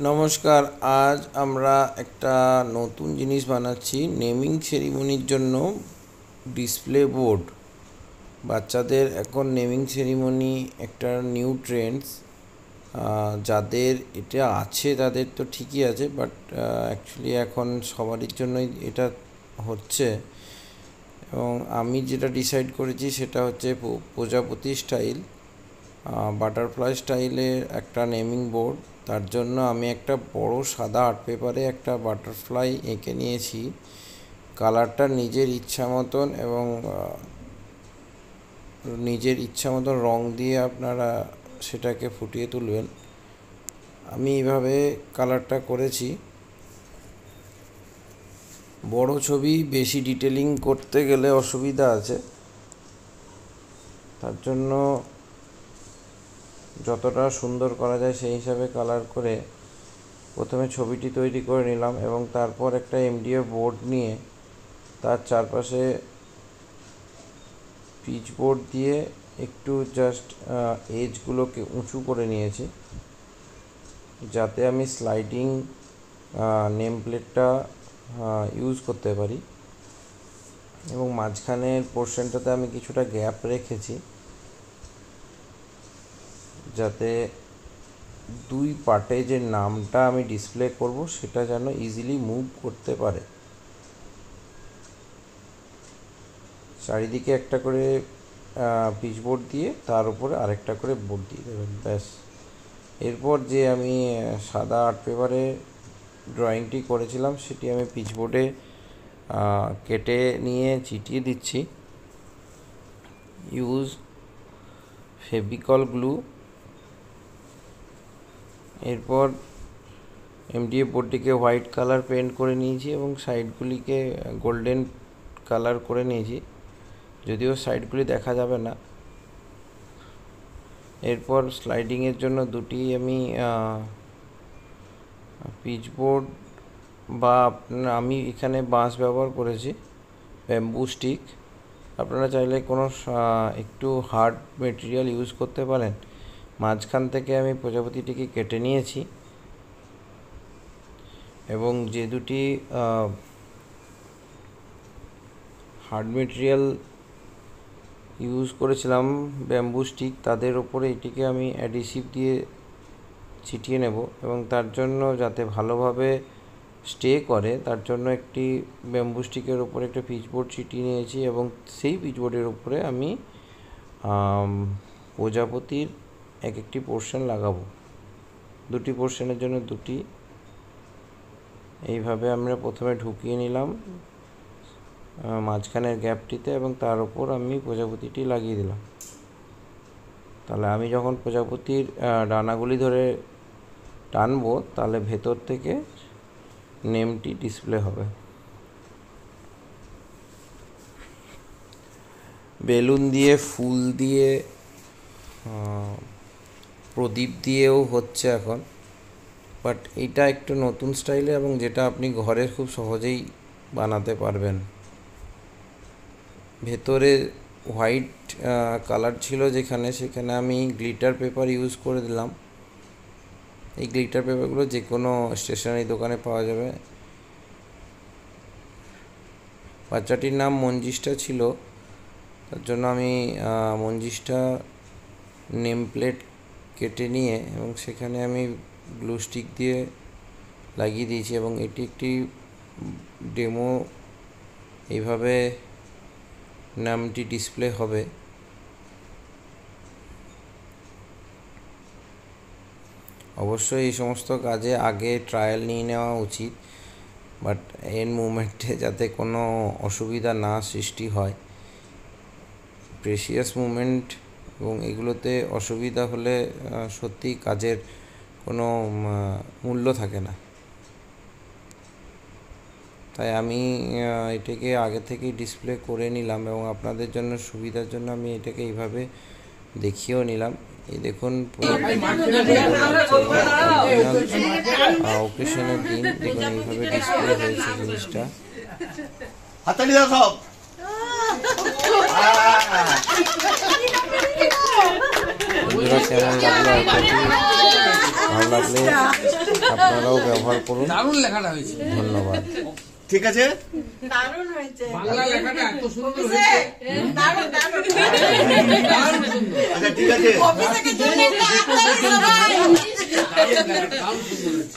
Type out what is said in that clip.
নমস্কার। আজ আমরা একটা নতুন জিনিস বানাচ্ছি নেমিং সেরিমনির জন্য ডিসপ্লে বোর্ড। বাচ্চাদের এখন নেমিং সেরিমনি একটা নিউ ট্রেন্ডস। যাদের এটা আছে তাদের তো ঠিকই আছে, বাট অ্যাকচুয়ালি এখন সবারই জন্যই এটা হচ্ছে। এবং আমি যেটা ডিসাইড করেছি সেটা হচ্ছে প্রজাপতি স্টাইল, বাটারফ্লাই স্টাইলের একটা নেমিং বোর্ড। তার জন্য আমি একটা বড় সাদা আর্ট পেপারে একটা বাটারফ্লাই এঁকে নিয়েছি। কালারটা নিজের ইচ্ছা মতন এবং নিজের ইচ্ছা মতন রং দিয়ে আপনারা সেটাকে ফুটিয়ে তুলবেন। আমি এইভাবে কালারটা করেছি। বড় ছবি বেশি ডিটেলিং করতে গেলে অসুবিধা আছে, তার জন্য যতটা সুন্দর করা যায় সেই হিসাবে কালার করে প্রথমে ছবিটি তৈরি করে নিলাম এবং তারপর একটা এমডিএফ বোর্ড নিয়ে তার চারপাশে পিচ বোর্ড দিয়ে একটু জাস্ট এজগুলোকে উঁচু করে নিয়েছি, যাতে আমি স্লাইডিং নেম প্লেটটা ইউজ করতে পারি। এবং মাঝখানের পোর্শনটাতে আমি কিছুটা গ্যাপ রেখেছি, যাতে দুই পার্টে যে নামটা আমি ডিসপ্লে করব সেটা যেন ইজিলি মুভ করতে পারে। চারিদিকে একটা করে পিচবোর্ড দিয়ে তার উপরে আরেকটা করে বোর্ড দিয়ে দেবেন, ব্যাস। এরপর যে আমি সাদা আর্ট পেপারে ড্রয়িংটি করেছিলাম সেটি আমি পিচবোর্ডে কেটে নিয়ে চিটিয়ে দিচ্ছি। Use Fevicol glue. এরপর এমডিএফ বোর্ডটিকে হোয়াইট কালার পেন্ট করে নিয়েছি এবং সাইডগুলিকে গোল্ডেন কালার করে নিয়েছি, যদিও সাইডগুলি দেখা যাবে না। এরপর স্লাইডিংয়ের জন্য দুটি আমি পিচবোর্ড বা আমি এখানে বাঁশ ব্যবহার করেছি, ব্যাম্বু স্টিক। আপনারা চাইলে কোনো একটু হার্ড মেটেরিয়াল ইউজ করতে পারেন। মাঝখান থেকে আমি প্রজাপতিটিকে কেটে নিয়েছি এবং যে দুটি হার্ড মেটেরিয়াল ইউজ করেছিলাম ব্যাম্বু স্টিক, তাদের ওপরে এটিকে আমি অ্যাডিসিভ দিয়ে ছিটিয়ে নেব এবং তার জন্য যাতে ভালোভাবে স্টে করে তার জন্য একটি ব্যাম্বু স্টিকের ওপরে একটা পিচবোর্ড ছিটিয়ে নিয়েছি এবং সেই পিচবোর্ডের উপরে আমি প্রজাপতির একটি পোর্শন লাগাবো। দুটি পোর্শনের জন্য দুটি এইভাবে আমরা প্রথমে ঢুকিয়ে নিলাম মাঝখানের গ্যাপটিতে এবং তার উপর আমি প্রজাপতিটি লাগিয়ে দিলাম। তাহলে আমি যখন প্রজাপতির ডানাগুলি ধরে টানবো তাহলে ভেতর থেকে নেমটি ডিসপ্লে হবে। বেলুন দিয়ে, ফুল দিয়ে, প্রদীপ দিয়েও হচ্ছে এখন, বাট এটা একটু নতুন স্টাইলে এবং যেটা আপনি ঘরে খুব সহজেই বানাতে পারবেন। ভেতরে হোয়াইট কালার ছিল যেখানে, সেখানে আমি গ্লিটার পেপার ইউজ করে দিলাম। এই গ্লিটার পেপারগুলো যে কোনো স্টেশনারি দোকানে পাওয়া যাবে। বাচ্চাটির নাম মঞ্জিষ্ঠা ছিল, তার জন্য আমি মঞ্জিষ্ঠা নেম প্লেট কেটে নিয়ে এবং সেখানে আমি গ্লু স্টিক দিয়ে লাগিয়ে দিয়েছি এবং এটি একটি ডেমো। এইভাবে নামটি ডিসপ্লে হবে। অবশ্যই এই সমস্ত কাজে আগে ট্রায়াল নিয়ে নেওয়া উচিত, বাট এন্ড মুভমেন্টে যাতে কোনো অসুবিধা না সৃষ্টি হয়। প্রেশিয়াস মুভমেন্ট এবং এগুলোতে অসুবিধা হলে সত্যি কাজের কোনো মূল্য থাকে না। তাই আমি এটাকে আগে থেকেই ডিসপ্লে করে নিলাম এবং আপনাদের জন্য সুবিধার জন্য আমি এটাকে এইভাবে দেখিয়েও নিলাম। এই দেখুন, অকেশনের দিন দেখুন এইভাবে ডিসপ্লে হয়েছে জিনিসটা। বন্ধুরা, কেমন লাগলো? ভালো লাগলে আপনারাও ব্যবহার করুন। দারুণ লেখাটা হয়েছে, ধন্যবাদ। ঠিক আছে, দারুণ হয়েছে, বাংলা লেখাটা এত সুন্দর হয়েছে, দারুণ দারুণ। দারুণ সুন্দর। আচ্ছা ঠিক আছে। অফিসে চলে যাও সবাই। দারুণ সুন্দর হয়েছে।